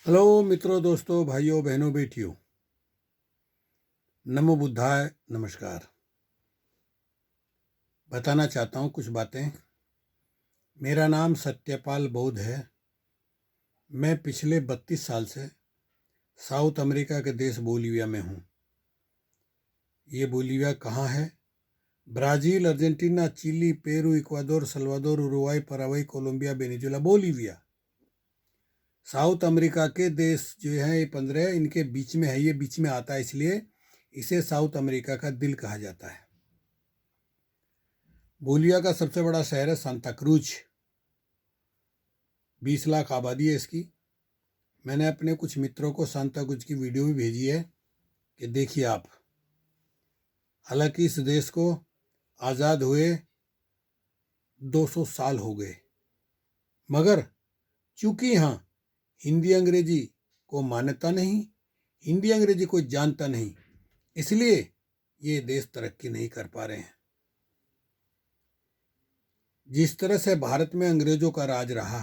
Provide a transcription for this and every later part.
Hello मित्रों, दोस्तों, भाइयों, बहनों, बेटियों, नमो बुद्धाय, नमस्कार। बताना चाहता हूँ कुछ बातें। मेरा नाम सत्यपाल बौद्ध है। मैं पिछले 32 साल से साउथ अमेरिका के देश बोलीविया में हूँ। ये बोलीविया कहाँ है? Brazil, Argentina, Chile, Peru, Ecuador, Salvador, Uruguay, paraguay, Colombia, Venezuela, Bolivia. South America के देश जो हैं ये 15 इनके बीच में है। ये बीच में आता है, इसलिए इसे साउथ अमेरिका का दिल कहा जाता है। बोलिविया का सबसे बड़ा शहर है सांता क्रूज। 20 लाख आबादी है इसकी। मैंने अपने कुछ मित्रों को सांता क्रूज की वीडियो भी भेजी है कि देखिए आप। हालांकि इस देश को आज़ाद हुए 200 साल हो गए, मगर चूंकि यहाँ हिंदी अंग्रेजी को मान्यता नहीं, हिंदी अंग्रेजी कोई जानता नहीं, इसलिए ये देश तरक्की नहीं कर पा रहे हैं। जिस तरह से भारत में अंग्रेजों का राज रहा,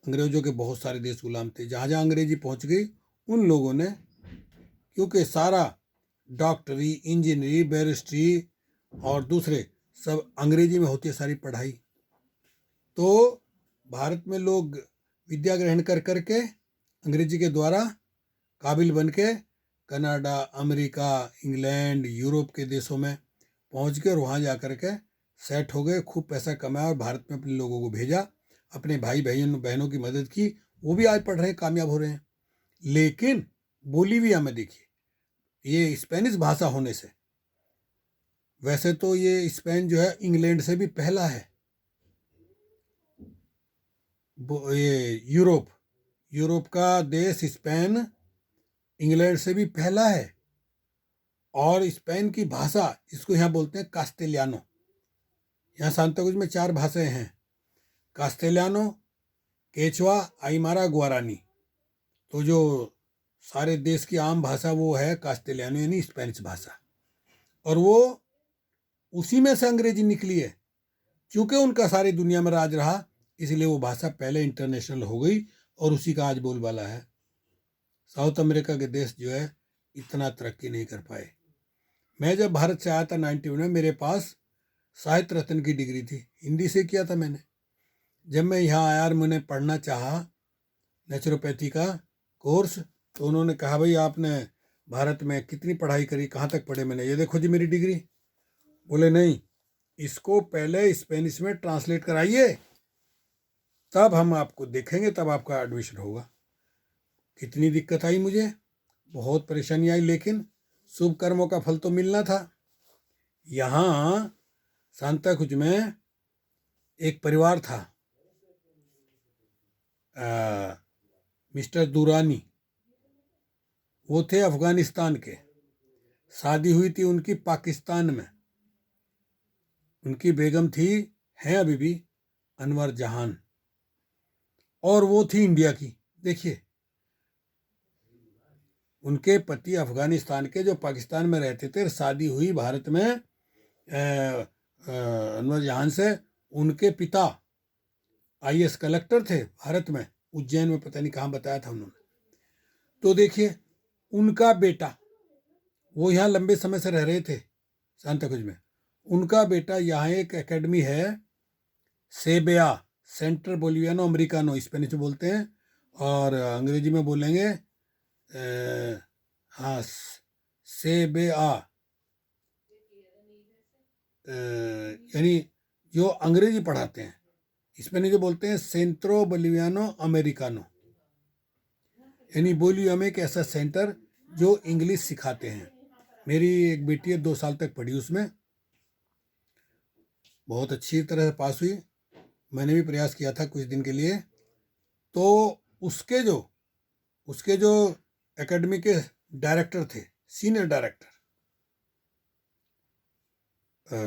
अंग्रेजों के बहुत सारे देश गुलाम थे। जहाँ जहाँ अंग्रेजी पहुँच गई, उन लोगों ने, क्योंकि सारा डॉक्टरी, इंजीनियरिंग, बैरिस्ट्री और दूसरे सब अंग्रेजी में होती है सारी पढ़ाई, तो भारत में लोग विद्या ग्रहण कर करके अंग्रेजी के द्वारा काबिल बन के कनाडा, अमेरिका, इंग्लैंड, यूरोप के देशों में पहुँच के और वहाँ जा कर के सेट हो गए, खूब पैसा कमाया और भारत में अपने लोगों को भेजा, अपने भाई बहनों की मदद की। वो भी आज पढ़ रहे हैं, कामयाब हो रहे हैं। लेकिन बोलीविया में देखिए, ये स्पेनिश भाषा होने से, वैसे तो ये स्पेन जो है इंग्लैंड से भी पहला है। ये यूरोप का देश स्पेन इंग्लैंड से भी पहला है। और स्पेन की भाषा, इसको यहाँ बोलते हैं कास्टेलियानो। यहाँ सांता क्रूज में 4 भाषाएं हैं: कास्टेलियानो, केचुआ, आइमारा, गुआरानी। तो जो सारे देश की आम भाषा वो है कास्टेलियानो, यानी स्पेनिश भाषा। और वो उसी में से अंग्रेजी निकली है। चूंकि उनका सारी दुनिया में राज रहा, इसलिए वो भाषा पहले इंटरनेशनल हो गई और उसी का आज बोलबाला है। साउथ अमेरिका के देश जो है इतना तरक्की नहीं कर पाए। मैं जब भारत से आया था 91 में, मेरे पास साहित्य रत्न की डिग्री थी, हिंदी से किया था मैंने। जब मैं यहाँ आया और मैंने पढ़ना चाहा नेचुरोपैथी का कोर्स, तो उन्होंने कहा, भाई आपने भारत में कितनी पढ़ाई करी, कहाँ तक पढ़े? मैंने, ये देखो जी मेरी डिग्री। बोले नहीं, इसको पहले स्पेनिश में ट्रांसलेट कराइए, तब हम आपको देखेंगे, तब आपका एडमिशन होगा। कितनी दिक्कत आई मुझे, बहुत परेशानी आई, लेकिन शुभ कर्मों का फल तो मिलना था। यहाँ सांता क्रूज में एक परिवार था, मिस्टर दुरानी। वो थे अफगानिस्तान के। शादी हुई थी उनकी पाकिस्तान में। उनकी बेगम थी, हैं अभी भी, अनवर जहान, और वो थी इंडिया की। देखिए, उनके पति अफगानिस्तान के जो पाकिस्तान में रहते थे, शादी हुई भारत में अनवर जहान से। उनके पिता IAS कलेक्टर थे भारत में, उज्जैन में, पता नहीं कहाँ बताया था उन्होंने। तो देखिए, उनका बेटा, वो यहाँ लंबे समय से रह रहे थे सांता क्रूज में, उनका बेटा यहाँ एक एकेडमी है, सेबिया, सेंटर बोलिवियानो अमेरिकानो, स्पेनिश में बोलते हैं, और अंग्रेजी में बोलेंगे हाँ, सेबिया, यानी जो अंग्रेजी पढ़ाते हैं। स्पेनिश में बोलते हैं सेंट्रो बोलिवियानो अमेरिकानो, यानी बोलिविया में एक ऐसा सेंटर जो इंग्लिश सिखाते हैं। मेरी एक बेटी है, 2 साल तक पढ़ी उसमें, बहुत अच्छी तरह से पास हुई। मैंने भी प्रयास किया था कुछ दिन के लिए। तो उसके जो एकेडमी के डायरेक्टर थे, सीनियर डायरेक्टर,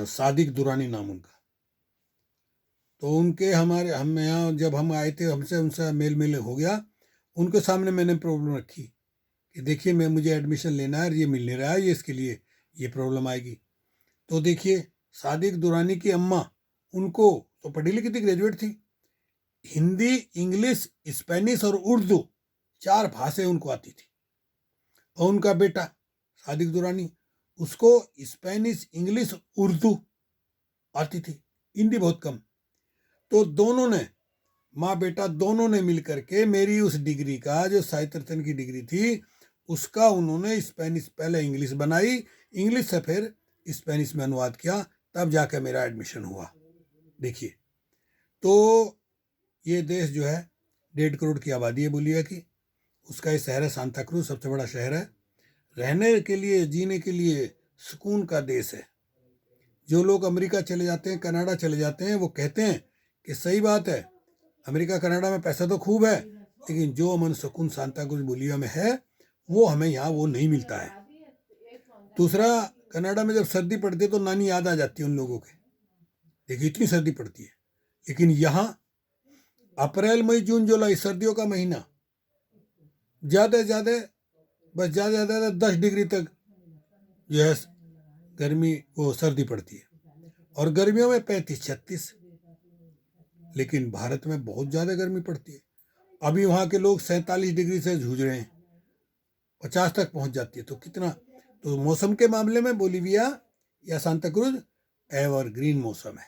सादिक दुरानी नाम उनका। तो उनके हम यहाँ जब हम आए थे, हमसे उनसे मेल हो गया। उनके सामने मैंने प्रॉब्लम रखी कि देखिए, मुझे एडमिशन लेना है और ये मिल नहीं रहा है, ये इसके लिए ये प्रॉब्लम आएगी। तो देखिए, सादिक दुरानी की अम्मा, उनको तो पढ़ी लिखी थी, ग्रेजुएट थी, हिंदी, इंग्लिश, स्पेनिश और उर्दू 4 भाषाएं उनको आती थी। और उनका बेटा सादिक दुरानी, उसको स्पेनिश, इंग्लिश, उर्दू आती थी, हिंदी बहुत कम। तो दोनों ने, माँ बेटा दोनों ने मिलकर के मेरी उस डिग्री का, जो साहित्य रचना की डिग्री थी, उसका उन्होंने स्पेनिश, पहले इंग्लिश बनाई, इंग्लिश से फिर स्पेनिश में अनुवाद किया, तब जाकर मेरा एडमिशन हुआ। देखिए, तो ये देश जो है 1.5 करोड़ की आबादी है बोलिविया की। उसका ये शहर है सांता क्रूज, सबसे बड़ा शहर है। रहने के लिए, जीने के लिए सुकून का देश है। जो लोग अमेरिका चले जाते हैं, कनाडा चले जाते हैं, वो कहते हैं कि सही बात है, अमेरिका कनाडा में पैसा तो खूब है, लेकिन जो अमन सुकून सांता क्रूज बोलिविया में है, वो हमें यहाँ वो नहीं मिलता है। दूसरा, कनाडा में जब सर्दी पड़ती है तो नानी याद आ जाती है उन लोगों के। देखिए, इतनी सर्दी पड़ती है। लेकिन यहाँ अप्रैल, मई, जून, जुलाई, सर्दियों का महीना, ज़्यादा से ज़्यादा, बस ज़्यादा से ज़्यादा 10 डिग्री तक जो है गर्मी, वो सर्दी पड़ती है। और गर्मियों में 35-36। लेकिन भारत में बहुत ज़्यादा गर्मी पड़ती है। अभी वहाँ के लोग 47 डिग्री से जूझ रहे हैं, 50 तक पहुँच जाती है। तो कितना, तो मौसम के मामले में बोलिविया या सांता क्रूज एवरग्रीन मौसम है,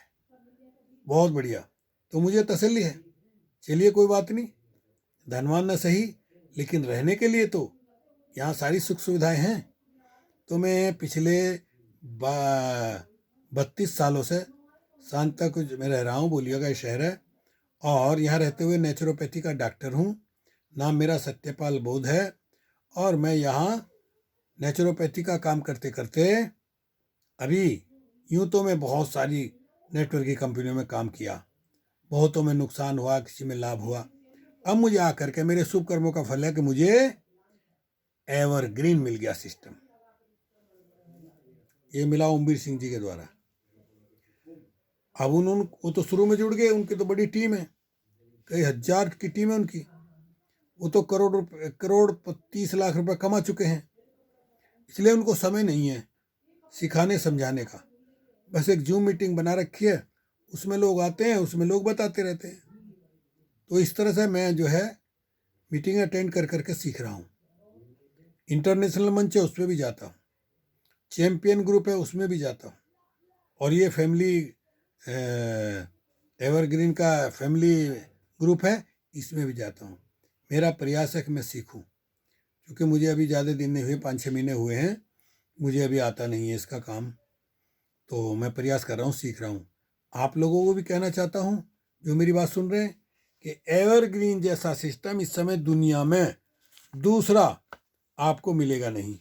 बहुत बढ़िया। तो मुझे तसल्ली है। चलिए, कोई बात नहीं, धनवान न सही, लेकिन रहने के लिए तो यहाँ सारी सुख सुविधाएं हैं। तो मैं पिछले 32 सालों से सांता क्रूज में रह रहा हूँ। बोलिविया का ये शहर है, और यहाँ रहते हुए नेचुरोपैथी का डॉक्टर हूँ। नाम मेरा सत्यपाल बोध है, और मैं यहाँ नेचुरोपैथी का काम करते करते अभी, यूँ तो मैं बहुत सारी नेटवर्क की कंपनियों में काम किया, बहुतों में नुकसान हुआ, किसी में लाभ हुआ। अब मुझे आकर के मेरे शुभ कर्मों का फल है कि मुझे एवरग्रीन मिल गया सिस्टम। ये मिला ओमवीर सिंह जी के द्वारा। अब उन्होंने, वो तो शुरू में जुड़ गए, उनकी तो बड़ी टीम है, कई हजार की टीम है उनकी। वो तो करोड़ 30 लाख रुपए कमा चुके हैं, इसलिए उनको समय नहीं है सिखाने समझाने का। बस एक जूम मीटिंग बना रखी है, उसमें लोग आते हैं, उसमें लोग बताते रहते हैं। तो इस तरह से मैं जो है मीटिंग अटेंड कर करके सीख रहा हूँ। इंटरनेशनल मंच है, उस पर भी जाता हूँ। चैंपियन ग्रुप है, उसमें भी जाता हूँ। और ये फैमिली एवरग्रीन का फैमिली ग्रुप है, इसमें भी जाता हूँ। मेरा प्रयास है कि मैं सीखूँ, क्योंकि मुझे अभी ज़्यादा दिन नहीं हुए, 5-6 महीने हुए हैं, मुझे अभी आता नहीं है इसका काम। तो मैं प्रयास कर रहा हूँ, सीख रहा हूँ। आप लोगों को भी कहना चाहता हूँ जो मेरी बात सुन रहे हैं, कि एवरग्रीन जैसा सिस्टम इस समय दुनिया में दूसरा आपको मिलेगा नहीं।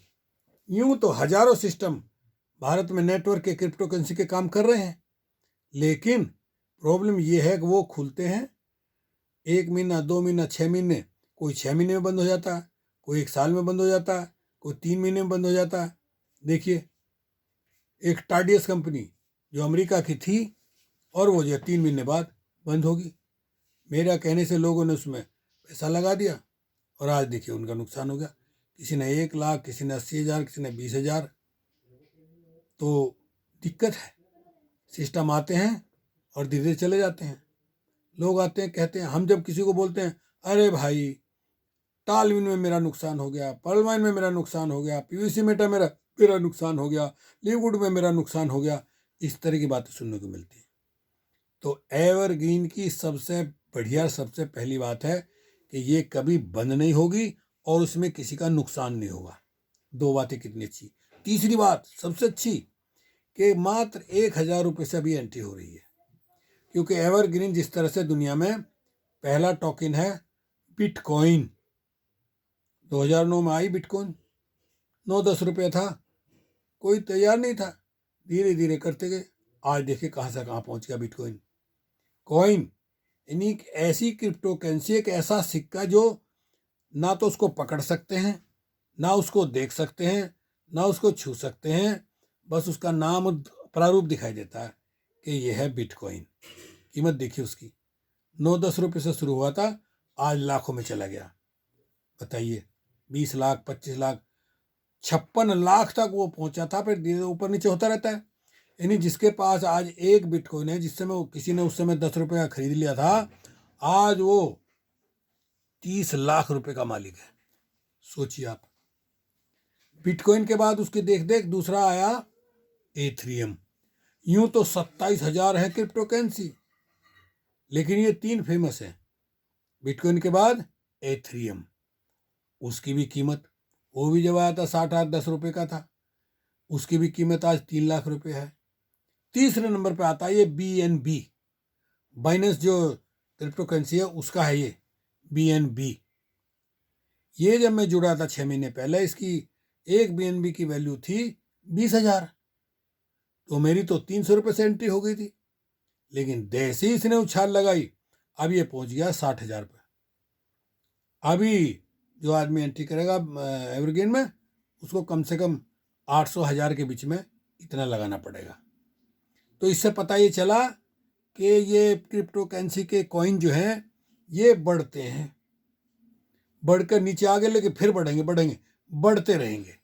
यूं तो हजारों सिस्टम भारत में नेटवर्क के, क्रिप्टो करेंसी के काम कर रहे हैं, लेकिन प्रॉब्लम ये है कि वो खुलते हैं 1 महीना, 2 महीना, 6 महीने, कोई 6 महीने में बंद हो जाता है, कोई 1 साल में बंद हो जाता है, कोई 3 महीने में बंद हो जाता है। देखिए, एक टाडियस कंपनी जो अमेरिका की थी, और वो जो 3 महीने बाद बंद होगी। मेरा कहने से लोगों ने उसमें पैसा लगा दिया, और आज देखिए उनका नुकसान हो गया। किसी ने 1 लाख, किसी ने 80,000, किसी ने 20,000। तो दिक्कत है। सिस्टम आते हैं और धीरे धीरे चले जाते हैं। लोग आते हैं, कहते हैं, हम जब किसी को बोलते हैं, अरे भाई टालविन में मेरा नुकसान हो गया, पर्लमाइन में मेरा नुकसान हो गया, पीवीसी मेटा मेरा नुकसान हो गया, लीववुड में मेरा नुकसान हो गया, इस तरह की बातें सुनने को मिलती हैं। तो एवरग्रीन की सबसे बढ़िया, सबसे पहली बात है कि ये कभी बंद नहीं होगी, और उसमें किसी का नुकसान नहीं होगा। 2 बातें कितनी अच्छी। तीसरी बात सबसे अच्छी, कि मात्र 1,000 रुपये से अभी एंट्री हो रही है, क्योंकि एवरग्रीन जिस तरह से दुनिया में पहला टोकन है बिटकॉइन। 2009 में आई बिटकॉइन, 9-10 रुपये था, कोई तैयार नहीं था, धीरे धीरे करते गए, आज देखिए कहाँ से कहाँ पहुँच गया बिटकॉइन। कॉइन यानी ऐसी क्रिप्टो करेंसी, एक ऐसा सिक्का जो ना तो उसको पकड़ सकते हैं, ना उसको देख सकते हैं, ना उसको छू सकते हैं, बस उसका नाम प्रारूप दिखाई देता है कि यह है बिटकॉइन। कीमत देखिए उसकी, 9-10 रुपये से शुरू हुआ था, आज लाखों में चला गया। बताइए, 20 लाख, 25 लाख, 56 लाख तक वो पहुंचा था, फिर धीरे ऊपर नीचे होता रहता है। यानी जिसके पास आज 1 बिटकॉइन है, जिस समय किसी ने उस समय 10 रुपये का खरीद लिया था, आज वो 30 लाख रुपए का मालिक है। सोचिए आप। बिटकॉइन के बाद उसके देख देख दूसरा आया एथेरियम। यूं तो 27,000 है क्रिप्टो करेंसी, लेकिन ये 3 फेमस है। बिटकॉइन के बाद एथेरियम, उसकी भी कीमत, वो भी जब आया था 60-10 रुपए का था, उसकी भी कीमत आज 3 लाख रुपए है। तीसरे नंबर पे आता है ये BNB, बाइनेंस जो क्रिप्टो करेंसी है उसका है ये BNB। ये जब मैं जुड़ा था 6 महीने पहले, इसकी एक BNB की वैल्यू थी 20,000, तो मेरी तो 300 रुपये से एंट्री हो गई थी। लेकिन जैसे ही इसने उछाल लगाई, अब ये पहुंच गया 60,000 पे। अभी जो आदमी एंट्री करेगा एवरग्रीन में, उसको कम से कम 800-1000 के बीच में इतना लगाना पड़ेगा। तो इससे पता ये चला कि ये क्रिप्टो करेंसी के कॉइन जो हैं ये बढ़ते हैं, बढ़कर नीचे आ गए, लेकिन फिर बढ़ेंगे बढ़ते रहेंगे,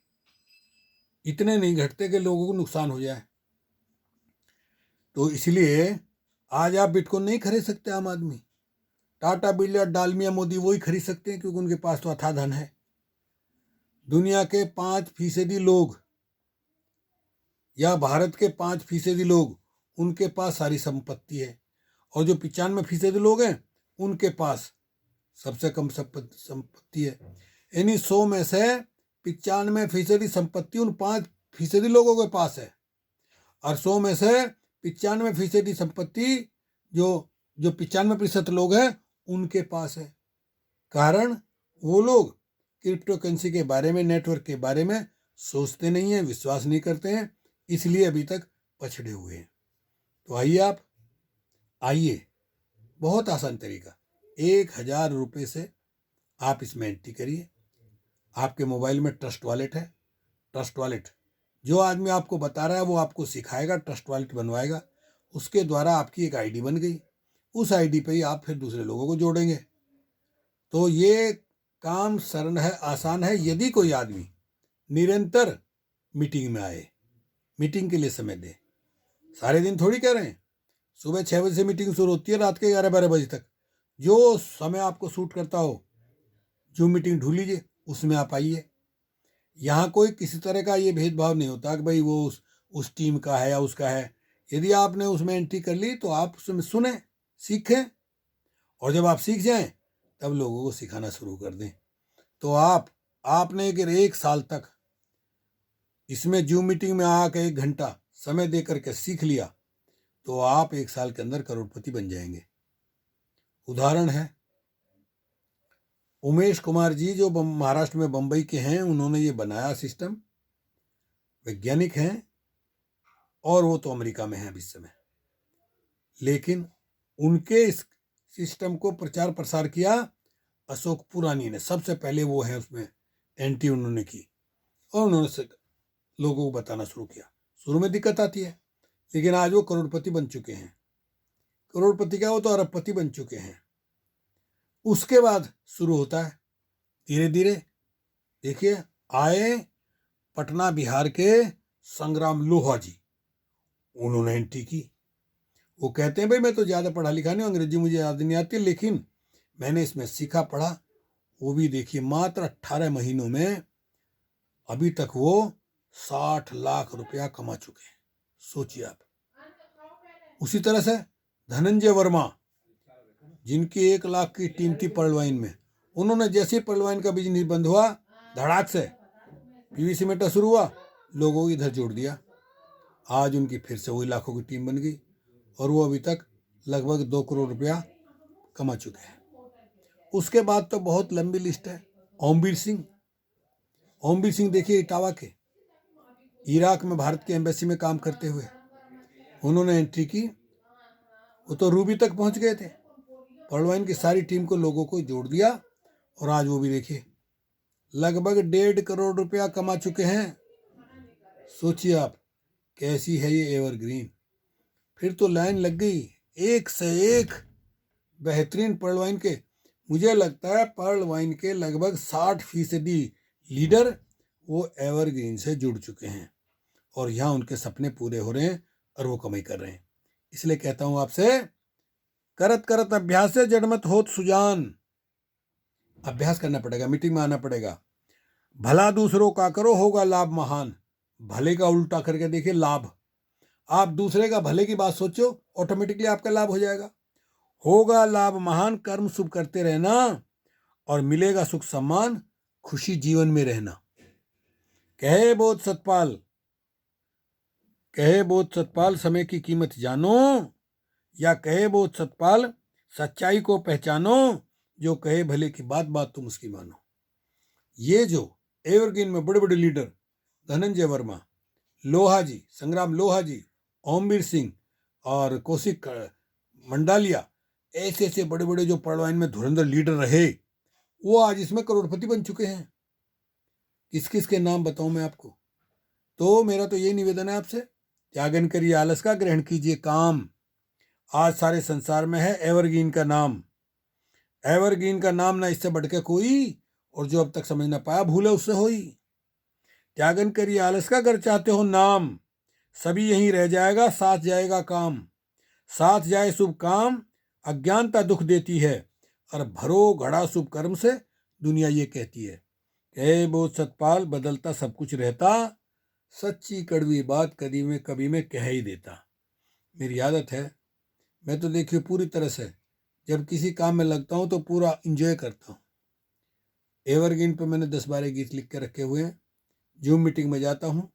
इतने नहीं घटते कि लोगों को नुकसान हो जाए। तो इसलिए आज आप बिटकॉइन नहीं खरीद सकते आम आदमी। टाटा, बिरला, डालमिया, मोदी वही खरीद सकते हैं, क्योंकि उनके पास तो अथाह धन है। दुनिया के 5% लोग या भारत के 5% लोग, उनके पास सारी संपत्ति है, और जो 95% लोग हैं उनके पास सबसे कम संपत्ति है। यानी 100 में से 95% संपत्ति उन 5% लोगों के पास है, और 100 में से 95% संपत्ति जो 95% लोग हैं उनके पास है। कारण वो लोग क्रिप्टो करेंसी के बारे में, नेटवर्क के बारे में सोचते नहीं हैं, विश्वास नहीं करते हैं, इसलिए अभी तक पछड़े हुए हैं। तो आइए, बहुत आसान तरीका, 1,000 रुपये से आप इसमें एंट्री करिए। आपके मोबाइल में ट्रस्ट वॉलेट है, ट्रस्ट वॉलेट जो आदमी आपको बता रहा है वो आपको सिखाएगा, ट्रस्ट वॉलेट बनवाएगा, उसके द्वारा आपकी एक आईडी बन गई, उस आईडी पे ही आप फिर दूसरे लोगों को जोड़ेंगे। तो ये काम सरल है, आसान है, यदि कोई आदमी निरंतर मीटिंग में आए, मीटिंग के लिए समय दे। सारे दिन थोड़ी कह रहे हैं, सुबह 6 बजे से मीटिंग शुरू होती है, रात के 11-12 बजे तक, जो समय आपको सूट करता हो, जो मीटिंग ढूंढ लीजिए, उसमें आप आइए। यहाँ कोई किसी तरह का ये भेदभाव नहीं होता कि भाई वो उस टीम का है या उसका है। यदि आपने उसमें एंट्री कर ली तो आप उसमें सुने, सीखें, और जब आप सीख जाएं तब लोगों को सिखाना शुरू कर दें। तो आपने अगर 1 साल तक इसमें जूम मीटिंग में आकर 1 घंटा समय दे करके सीख लिया, तो आप 1 साल के अंदर करोड़पति बन जाएंगे। उदाहरण है उमेश कुमार जी, जो महाराष्ट्र में बम्बई के हैं, उन्होंने ये बनाया सिस्टम, वैज्ञानिक हैं, और वो तो अमेरिका में हैं अभी इस समय, लेकिन उनके इस सिस्टम को प्रचार प्रसार किया अशोक पुरानी ने। सबसे पहले वो है उसमें एंट्री उन्होंने की, और उन्होंने लोगों को बताना शुरू किया। शुरू में दिक्कत आती है, लेकिन आज वो करोड़पति बन चुके हैं। करोड़पति क्या, वो तो अरबपति बन चुके हैं। उसके बाद शुरू होता है धीरे धीरे। देखिए, आए पटना बिहार के संग्राम लोहा जी, उन्होंने एंट्री की। वो कहते हैं भाई मैं तो ज़्यादा पढ़ा लिखा नहीं, अंग्रेजी मुझे याद नहीं आती, लेकिन मैंने इसमें सीखा पढ़ा। वो भी देखिए मात्र 18 महीनों में अभी तक वो 60 लाख रुपया कमा चुके हैं। सोचिए आप। उसी तरह से धनंजय वर्मा, जिनकी 1 लाख की टीम थी पर्ल वाइन में, उन्होंने जैसे पर्ल वाइन का बिजनेस बंद हुआ, धड़ाक से पीवीसी मेटा शुरू हुआ, लोगों को इधर जोड़ दिया। आज उनकी फिर से वही लाखों की टीम बन गई, और वो अभी तक लगभग 2 करोड़ रुपया कमा चुके हैं। उसके बाद तो बहुत लंबी लिस्ट है। ओमवीर सिंह देखिए, इटावा के, इराक में भारत की एम्बेसी में काम करते हुए उन्होंने एंट्री की। वो तो रूबी तक पहुंच गए थे, पर्ल वाइन की सारी टीम को, लोगों को जोड़ दिया, और आज वो भी देखिए लगभग 1.5 करोड़ रुपया कमा चुके हैं। सोचिए आप, कैसी है ये एवरग्रीन। फिर तो लाइन लग गई, एक से एक बेहतरीन पर्ल वाइन के। मुझे लगता है पर्ल वाइन के लगभग 60% लीडर वो एवरग्रीन से जुड़ चुके हैं, और यहाँ उनके सपने पूरे हो रहे हैं और वो कमाई कर रहे हैं। इसलिए कहता हूँ आपसे, करत करत अभ्यास से जड़मत होत सुजान। अभ्यास करना पड़ेगा, मीटिंग में आना पड़ेगा। भला दूसरों का करो होगा लाभ महान। भले का उल्टा करके देखिए, लाभ। आप दूसरे का भले की बात सोचो, ऑटोमेटिकली आपका लाभ हो जाएगा। होगा लाभ महान, कर्म शुभ करते रहना और मिलेगा सुख सम्मान, खुशी जीवन में रहना। कहे बोध सतपाल, कहे बोध सतपाल समय की कीमत जानो, या कहे बोध सतपाल सच्चाई को पहचानो, जो कहे भले की बात बात तुम उसकी मानो। ये जो एवरग्रीन में बड़े बड़े लीडर, धनंजय वर्मा, लोहा जी, संग्राम लोहा जी, ओमवीर सिंह और कौशिक मंडालिया, ऐसे ऐसे बड़े बड़े जो पड़वाइन में धुरंधर लीडर रहे, वो आज इसमें करोड़पति बन चुके हैं। किस किस के नाम बताऊं मैं आपको? तो मेरा तो यही निवेदन है आपसे, त्यागन करिए आलस का, ग्रहण कीजिए काम। आज सारे संसार में है एवरग्रीन का नाम। एवरग्रीन का नाम ना इससे बढ़ के कोई, और जो अब तक समझ ना पाया भूले उससे होई। त्यागन करिए आलस का, अगर चाहते हो नाम, सभी यहीं रह जाएगा, साथ जाएगा काम। साथ जाए शुभ काम, अज्ञानता दुख देती है, और भरो घड़ा शुभ कर्म से, दुनिया ये कहती है। कहे बोध सतपाल बदलता सब कुछ रहता, सच्ची कड़वी बात कभी में कह ही देता। मेरी आदत है, मैं तो देखिए पूरी तरह से जब किसी काम में लगता हूँ तो पूरा इंजॉय करता हूँ। एवरग्रीन पे मैंने 10-12 गीत लिख के रखे हुए हैं। जूम मीटिंग में जाता हूँ,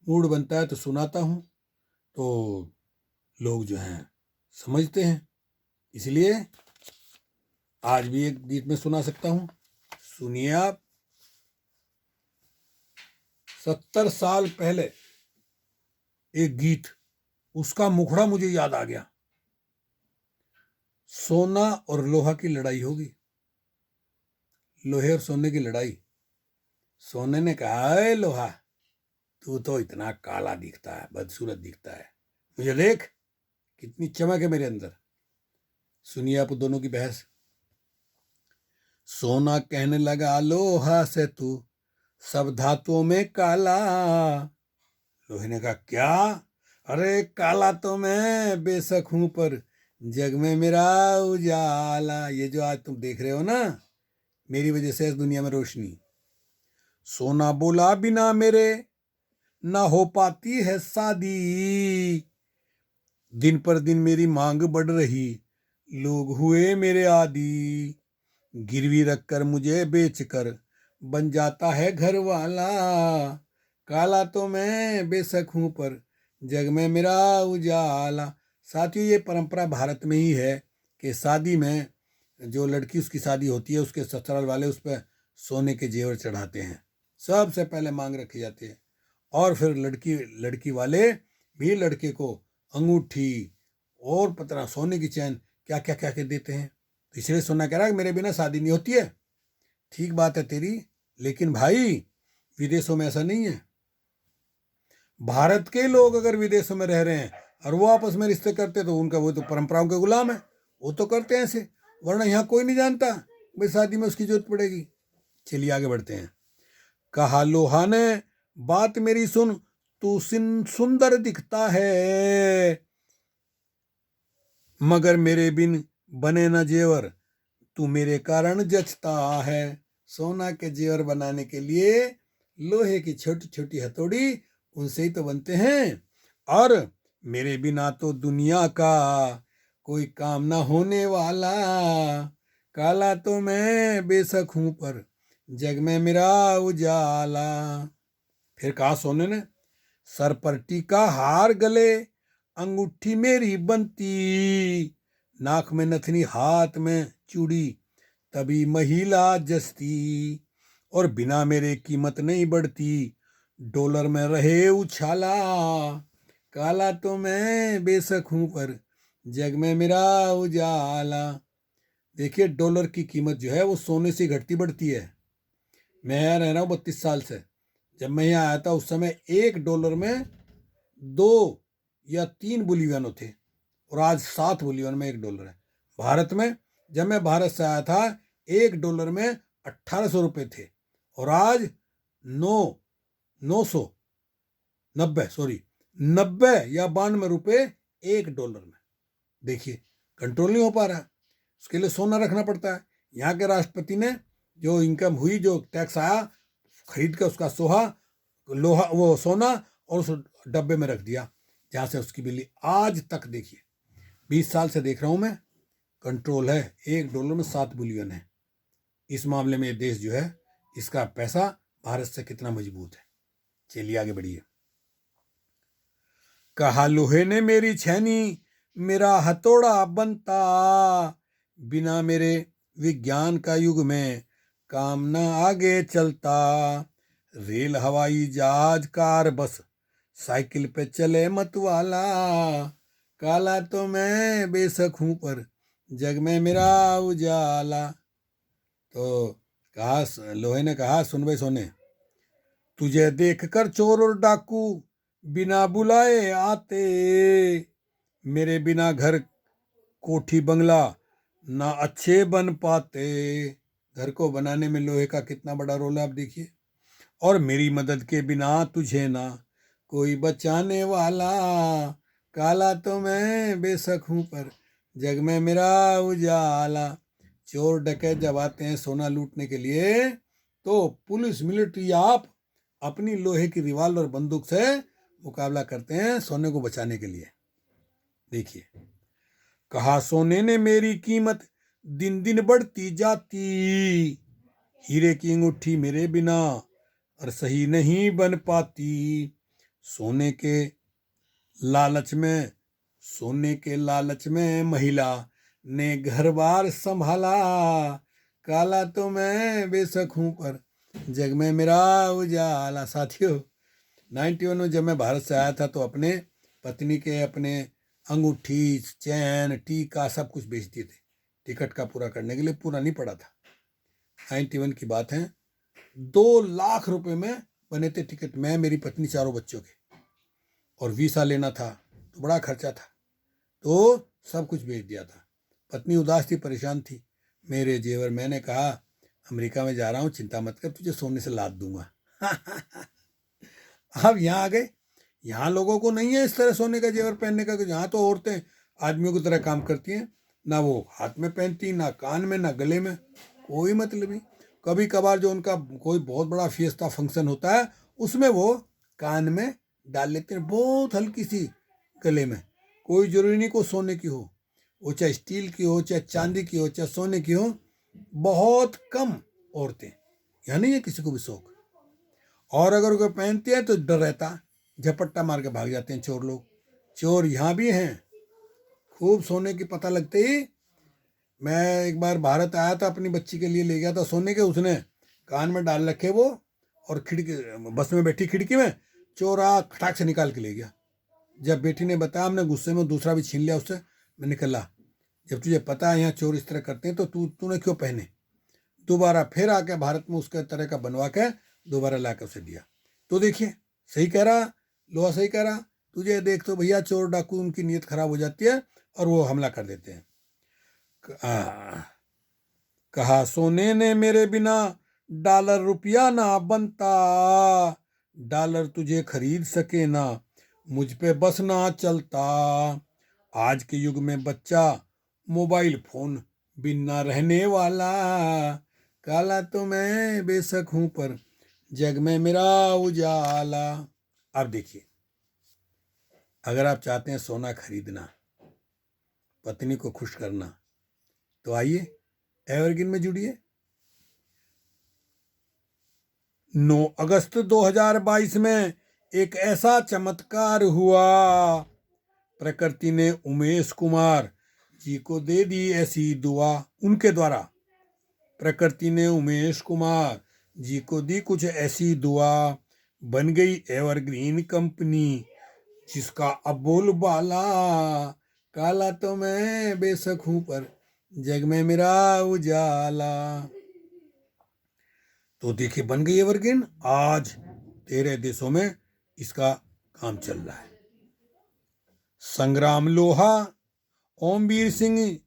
मूड बनता है तो सुनाता हूँ, तो लोग जो हैं समझते हैं। इसलिए आज भी एक गीत में सुना सकता हूँ, सुनिए आप। 70 साल पहले एक गीत, उसका मुखड़ा मुझे याद आ गया। सोना और लोहा की लड़ाई होगी, लोहे और सोने की लड़ाई। सोने ने कहा, अरे लोहा, तू तो इतना काला दिखता है, बदसूरत दिखता है, मुझे देख कितनी चमक है मेरे अंदर। सुनिए आप दोनों की बहस। सोना कहने लगा लोहा से, तू सब धातुओं में काला। लोहे ने कहा, क्या? अरे काला तो मैं बेशक हूं, पर जग में मेरा उजाला। ये जो आज तुम देख रहे हो ना, मेरी वजह से इस दुनिया में रोशनी। सोना बोला, बिना मेरे ना हो पाती है शादी। दिन पर दिन मेरी मांग बढ़ रही, लोग हुए मेरे आदी। गिरवी रखकर मुझे बेचकर बन जाता है घर वाला। काला तो मैं बेशक हूं, पर जग में मेरा उजाला। साथियों, ये परंपरा भारत में ही है कि शादी में जो लड़की, उसकी शादी होती है, उसके ससुराल वाले उस पर सोने के जेवर चढ़ाते हैं। सबसे पहले मांग रखी जाती है, और फिर लड़की वाले भी लड़के को अंगूठी और पतना सोने की चैन क्या क्या क्या क्या देते हैं। तो इसलिए सोना कह रहा है मेरे बिना शादी नहीं होती है। ठीक बात है तेरी, लेकिन भाई विदेशों में ऐसा नहीं है। भारत के लोग अगर विदेशों में रह रहे हैं और वो आपस में रिश्ते करते, तो उनका वो तो परंपराओं के गुलाम है, वो तो करते हैं ऐसे। वरना यहाँ कोई नहीं जानता भाई शादी में उसकी जरूरत पड़ेगी। चलिए आगे बढ़ते हैं। कहा लोहा ने, बात मेरी सुन, तू सुंदर दिखता है, मगर मेरे बिन बने न जेवर, तू मेरे कारण जचता है। सोना के जेवर बनाने के लिए लोहे की छोटी छोटी हथौड़ी, उनसे ही तो बनते हैं। और मेरे बिना तो दुनिया का कोई काम ना होने वाला। काला तो मैं बेशक हूं, पर जग में मेरा उजाला। फिर कहा सोने ने, सर पर टीका हार गले, अंगूठी मेरी बनती, नाक में नथनी हाथ में चूड़ी, तभी महिला जस्ती। और बिना मेरे कीमत नहीं बढ़ती, डॉलर में रहे उछाला। काला तो मैं बेशक हूं, पर जग में मेरा उजाला। देखिए, डॉलर की कीमत जो है वो सोने से घटती बढ़ती है। मैं यहाँ रह रहा हूँ 32 साल से। जब मैं यहाँ आया था उस समय $1 में 2 या 3 बोलीवियानो थे, और आज 7 बोलीवियानो में $1 है। भारत में जब मैं भारत से आया था $1 में 1800 रुपये थे, और आज 90 या 92 रुपये $1 में। देखिए कंट्रोल नहीं हो पा रहा, उसके लिए सोना रखना पड़ता है। यहाँ के राष्ट्रपति ने जो इनकम हुई, जो टैक्स आया, खरीद कर उसका लोहा वो सोना और उस डब्बे में रख दिया, जहाँ से उसकी बिल्ली आज तक, देखिए 20 साल से देख रहा हूँ मैं, कंट्रोल है। $1 में 7 बिलियन है। इस मामले में ये देश जो है, इसका पैसा भारत से कितना मजबूत है। चलिए आगे बढ़िए। कहा लोहे ने मेरी छैनी, मेरा हथौड़ा बनता, बिना मेरे विज्ञान का युग में काम न आगे चलता। रेल हवाई जहाज कार बस, साइकिल पे चले मत वाला, काला तो मैं बेशक हूं पर जग में मेरा उजाला। तो कहा, लोहे ने कहा, सुन भाई सोने, तुझे देखकर चोर और डाकू बिना बुलाए आते, मेरे बिना घर कोठी बंगला ना अच्छे बन पाते। घर को बनाने में लोहे का कितना बड़ा रोल है आप देखिए। और मेरी मदद के बिना तुझे ना कोई बचाने वाला, काला तो मैं बेशक हूं पर जग में मेरा उजाला। चोर डकैत जब आते हैं सोना लूटने के लिए, तो पुलिस मिलिट्री आप अपनी लोहे की रिवाल्वर बंदूक से मुकाबला करते हैं सोने को बचाने के लिए। देखिए, कहा सोने ने मेरी कीमत दिन दिन बढ़ती जाती, हीरे की अंगूठी मेरे बिना और सही नहीं बन पाती। सोने के लालच में, सोने के लालच में महिला ने घर बार संभाला, काला तो मैं बेशक हूं पर जग में मेरा उजाला। साथियों, 91 में जब मैं भारत से आया था तो अपने पत्नी के अपने अंगूठी, चैन, टीका सब कुछ बेच दिए थे टिकट का पूरा करने के लिए। पूरा नहीं पड़ा था, 91 की बात है। 2 लाख रुपए में बने थे टिकट, मैं, मेरी पत्नी, 4 बच्चों के। और वीसा लेना था तो बड़ा खर्चा था, तो सब कुछ बेच दिया था। पत्नी उदास थी, परेशान थी। मेरे जेवर, मैंने कहा अमेरिका में जा रहा हूँ, चिंता मत कर, तुझे सोने से लाद दूंगा। अब यहाँ आ गए, यहाँ लोगों को नहीं है इस तरह सोने का जेवर पहनने का। यहाँ तो औरतें आदमियों की तरह काम करती हैं, ना वो हाथ में पहनती, ना कान में, ना गले में, कोई मतलब नहीं। कभी कभार जो उनका कोई बहुत बड़ा फिएस्टा फंक्शन होता है, उसमें वो कान में डाल लेते हैं, बहुत हल्की सी गले में। कोई जरूरी नहीं को सोने की हो, वो चाहे स्टील की हो, चाहे चांदी की हो, चाहे सोने की हो। बहुत कम औरतें, यहाँ नहीं है किसी को भी शौक। और अगर कोई पहनते हैं तो डर रहता, झपट्टा मार के भाग जाते हैं चोर लोग। चोर यहाँ भी हैं, खूब सोने की पता लगते ही। मैं एक बार भारत आया था, अपनी बच्ची के लिए ले गया था सोने के, उसने कान में डाल रखे वो, और खिड़की, बस में बैठी खिड़की में, चोर आ खटाक से निकाल के ले गया। जब बेटी ने बताया, हमने गुस्से में दूसरा भी छीन लिया उससे। मैंने कहा, जब तुझे पता है यहाँ चोर इस तरह करते हैं तो तूने क्यों पहने? दोबारा फिर आके भारत में उसके तरह का बनवा के दोबारा ला के उसे दिया। तो देखिए, सही कह रहा लोहा, सही कह रहा। तुझे देख तो भैया चोर डाकू, उनकी नीयत खराब हो जाती है और वो हमला कर देते हैं। कहा सोने ने मेरे बिना डॉलर रुपया ना बनता, डॉलर तुझे खरीद सके ना मुझ पे बस ना चलता। आज के युग में बच्चा मोबाइल फोन बिन ना रहने वाला, काला तो मैं बेशक हूं पर जग में मेरा उजाला। अब देखिए, अगर आप चाहते हैं सोना खरीदना, पत्नी को खुश करना, तो आइए एवरग्रीन में जुड़िए। 9 अगस्त 2022 में एक ऐसा चमत्कार हुआ, प्रकृति ने उमेश कुमार जी को दे दी ऐसी दुआ। उनके द्वारा प्रकृति ने उमेश कुमार जी को दी कुछ ऐसी दुआ, बन गई एवरग्रीन कंपनी जिसका अब बोलबाला, काला तो मैं बेशक हूं पर जग में मेरा उजाला। तो देखिए, बन गई एवरग्रीन। आज 13 देशों में इसका काम चल रहा है। संग्राम लोहा, ओमवीर सिंह,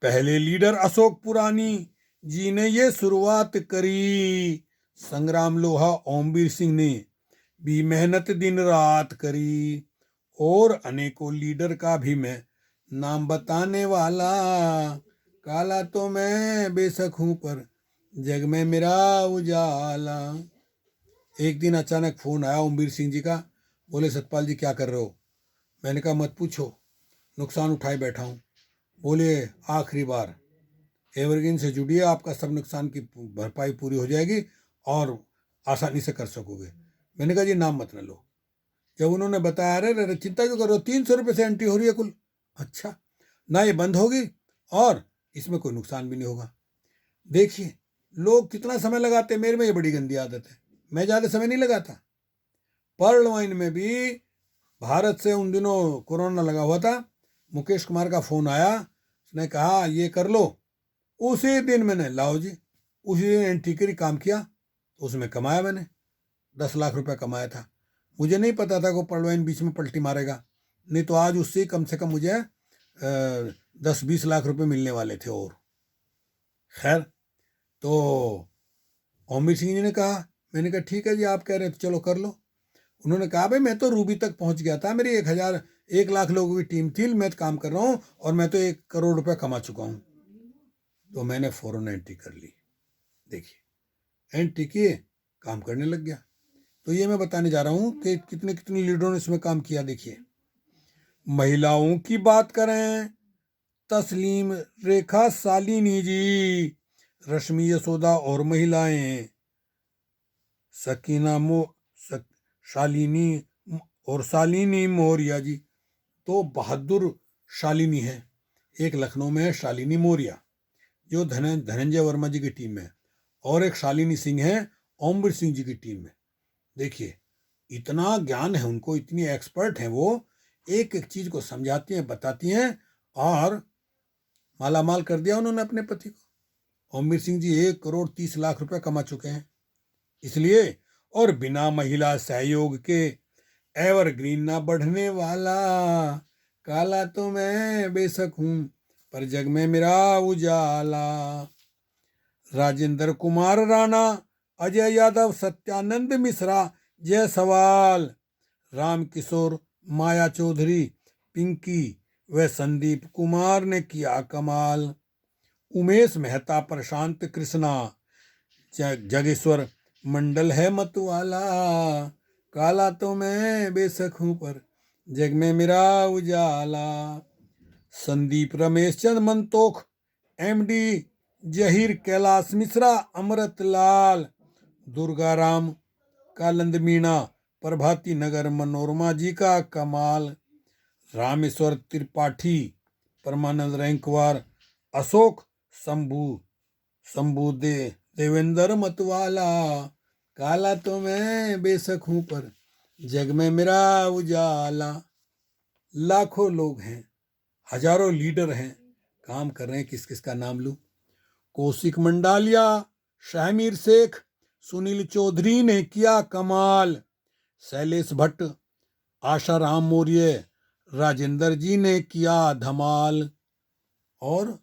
पहले लीडर अशोक पुरानी जी ने ये शुरुआत करी। संग्राम लोहा, ओमवीर सिंह ने भी मेहनत दिन रात करी, और अनेकों लीडर का भी मैं नाम बताने वाला, काला तो मैं बेशक हूं पर जग में मेरा उजाला। एक दिन अचानक फोन आया ओमवीर सिंह जी का, बोले सतपाल जी क्या कर रहे हो? मैंने कहा मत पूछो, नुकसान उठाए बैठा हूँ। बोले आखिरी बार एवरग्रीन से जुड़िए, आपका सब नुकसान की भरपाई पूरी हो जाएगी और आसानी से कर सकोगे। मैंने कहा जी नाम मत न लो। जब उन्होंने बताया, अरे अरे चिंता क्यों कर रहे हो, 300 रुपये से एंट्री हो रही है कुल। अच्छा, ना ये बंद होगी और इसमें कोई नुकसान भी नहीं होगा। देखिए लोग कितना समय लगाते हैं, मेरे में ये बड़ी गंदी आदत है, मैं ज़्यादा समय नहीं लगाता। पर्ल वाइन में भी भारत से उन दिनों कोरोना लगा हुआ था, मुकेश कुमार का फ़ोन आया, उसने कहा ये कर लो। उसी दिन मैंने लाओ जी, उसी दिन एंट्री करी, काम किया, उसमें कमाया मैंने 10 लाख रुपए कमाया था। मुझे नहीं पता था कि पर्ल वाइन बीच में पलटी मारेगा, नहीं तो आज उससे कम से कम मुझे 10-20 लाख रुपए मिलने वाले थे। और खैर, तो ओमवीर सिंह जी ने कहा, मैंने कहा ठीक है जी आप कह रहे हैं तो चलो कर लो। उन्होंने कहा भाई मैं तो रूबी तक पहुंच गया था, मेरी 1 लाख लोगों की टीम थी, मैं तो काम कर रहा हूँ और मैं तो 1 करोड़ रुपए कमा चुका हूँ। तो मैंने फौरन एंट्री कर ली। देखिए एंट्री किए, काम करने लग गया। तो ये मैं बताने जा रहा हूँ कि कितने कितने लीडरों ने इसमें काम किया। देखिए महिलाओं की बात करें, तस्लीम, रेखा, शालिनी जी, रश्मि, यशोदा और महिलाएं सकीना शालिनी और शालिनी मौर्य जी। तो बहादुर शालिनी है, एक लखनऊ में है शालिनी मौर्य जो धनंजय वर्मा जी की टीम में है, और एक शालिनी सिंह है ओमवीर सिंह जी की टीम में। देखिए इतना ज्ञान है उनको, इतनी एक्सपर्ट हैं वो, एक एक चीज को समझाती हैं, बताती हैं, और मालामाल कर दिया उन्होंने अपने पति को। ओमवीर सिंह जी 1 करोड़ 30 लाख रुपए कमा चुके हैं। इसलिए, और बिना महिला सहयोग के एवरग्रीन ना बढ़ने वाला, काला तो मैं बेशक हूं पर जग में मेरा उजाला। राजेंद्र कुमार राणा, अजय यादव, सत्यानंद मिश्रा, जयसवाल, राम किशोर, माया चौधरी, पिंकी व संदीप कुमार ने किया कमाल। उमेश मेहता, प्रशांत कृष्णा, जगेश्वर मंडल है मतवाला, काला तो मैं बेशक हूं पर जग में मेरा उजाला। संदीप रमेश चंद मंतोख, एमडी जहीर, कैलाश मिश्रा, अमृत लाल, दुर्गाराम, कालंद मीणा, प्रभाती नगर मनोरमा जी का कमाल। रामेश्वर त्रिपाठी, परमानंद रैंकवार, अशोक शंभू, देवेंद्र मतवाला, काला तो मैं बेशक हूं पर जग में मेरा उजाला। लाखों लोग हैं, हजारों लीडर हैं, काम कर रहे हैं। किस किस का नाम लूं? कौशिक मंडालिया, शाहमीर शेख, सुनील चौधरी ने किया कमाल। शैलेश भट्ट, आशा राम मौर्य, राजेंद्र जी ने किया धमाल। और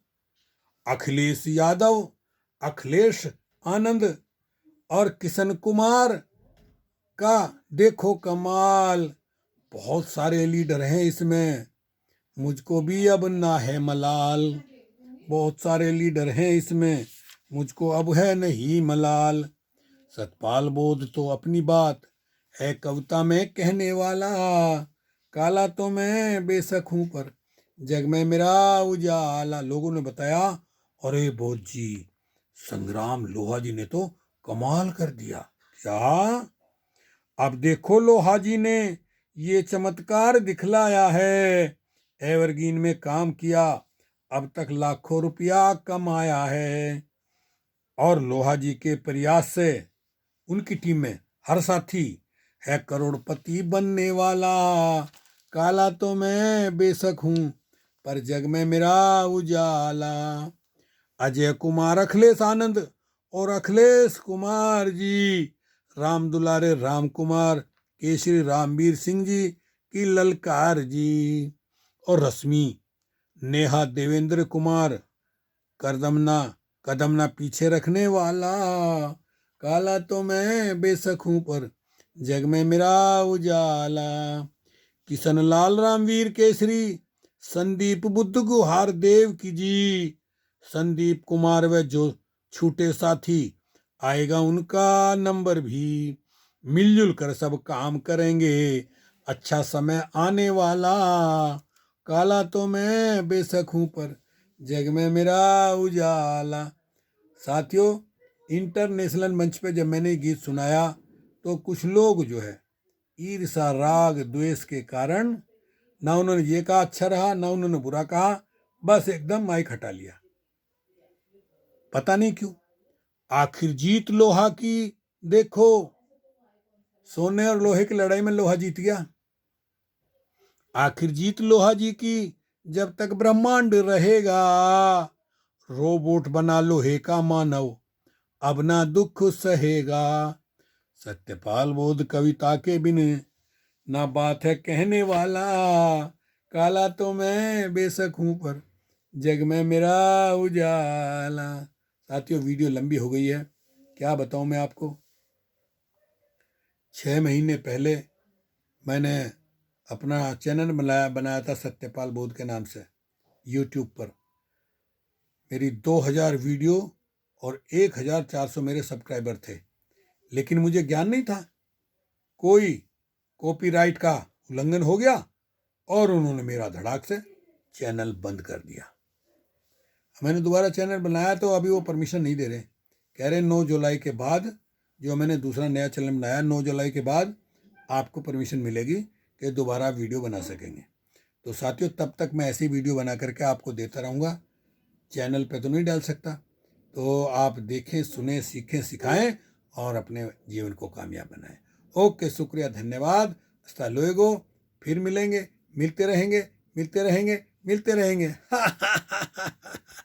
अखिलेश यादव, अखिलेश आनंद और किशन कुमार का देखो कमाल। बहुत सारे लीडर हैं इसमें, मुझको भी अब ना है मलाल। बहुत सारे लीडर हैं इसमें, मुझको अब है नहीं मलाल। सतपाल बोध तो अपनी बात है कविता में कहने वाला, काला तो मैं बेशक हूं पर जग में मेरा उजाला। लोगों ने बताया, अरे बोध जी, संग्राम लोहा जी ने तो कमाल कर दिया। क्या? अब देखो लोहा जी ने ये चमत्कार दिखलाया है, एवरग्रीन में काम किया, अब तक लाखों रुपया कमाया है। और लोहा जी के प्रयास से उनकी टीम में हर साथी है करोड़पति बनने वाला, काला तो मैं बेशक हूं पर जग में मेरा उजाला। अजय कुमार, अखिलेश आनंद और अखिलेश कुमार जी, राम दुलारे राम कुमार, केसरी रामवीर सिंह जी की ललकार जी, और रश्मि, नेहा, देवेंद्र कुमार, कदम ना पीछे रखने वाला, काला तो मैं बेशक हूं पर जग में मेरा उजाला। किशन लाल, रामवीर केसरी, संदीप बुद्ध गुहार देव की जी। संदीप कुमार व जो छूटे साथी, आएगा उनका नंबर भी। मिलजुल कर सब काम करेंगे, अच्छा समय आने वाला। काला तो मैं बेशक हूं पर जग में मेरा उजाला। साथियों, इंटरनेशनल मंच पे जब मैंने गीत सुनाया तो कुछ लोग जो है ईर्षा राग द्वेष के कारण ना उन्होंने ये कहा अच्छा रहा, ना उन्होंने बुरा कहा, बस एकदम माइक हटा लिया। पता नहीं क्यों। आखिर जीत लोहा की देखो, सोने और लोहे की लड़ाई में लोहा जीत गया। आखिर जीत लोहा जी की, जब तक ब्रह्मांड रहेगा। रोबोट बना लोहे का मानव, अब ना दुख सहेगा। सत्यपाल बोध कविता के बिन ना बात है कहने वाला। काला तो मैं बेशक हूं पर जग में मेरा उजाला। साथियों, वीडियो लंबी हो गई है, क्या बताऊं मैं आपको। 6 महीने पहले मैंने अपना चैनल बनाया था सत्यपाल बोध के नाम से यूट्यूब पर। मेरी 2000 वीडियो और 1400 मेरे सब्सक्राइबर थे, लेकिन मुझे ज्ञान नहीं था। कोई कॉपीराइट का उल्लंघन हो गया और उन्होंने मेरा धड़ाक से चैनल बंद कर दिया। मैंने दोबारा चैनल बनाया तो अभी वो परमिशन नहीं दे रहे, कह रहे 9 जुलाई के बाद, जो मैंने दूसरा नया चैनल बनाया 9 जुलाई के बाद आपको परमिशन मिलेगी कि दोबारा वीडियो बना सकेंगे। तो साथियों, तब तक मैं ऐसी वीडियो बना करके आपको देता रहूँगा। चैनल पे तो नहीं डाल सकता, तो आप देखें, सुने, सीखें, सिखाएं और अपने जीवन को कामयाब बनाएं। ओके, शुक्रिया, धन्यवाद। हस्ता लोएगो। फिर मिलेंगे, मिलते रहेंगे, मिलते रहेंगे, मिलते रहेंगे।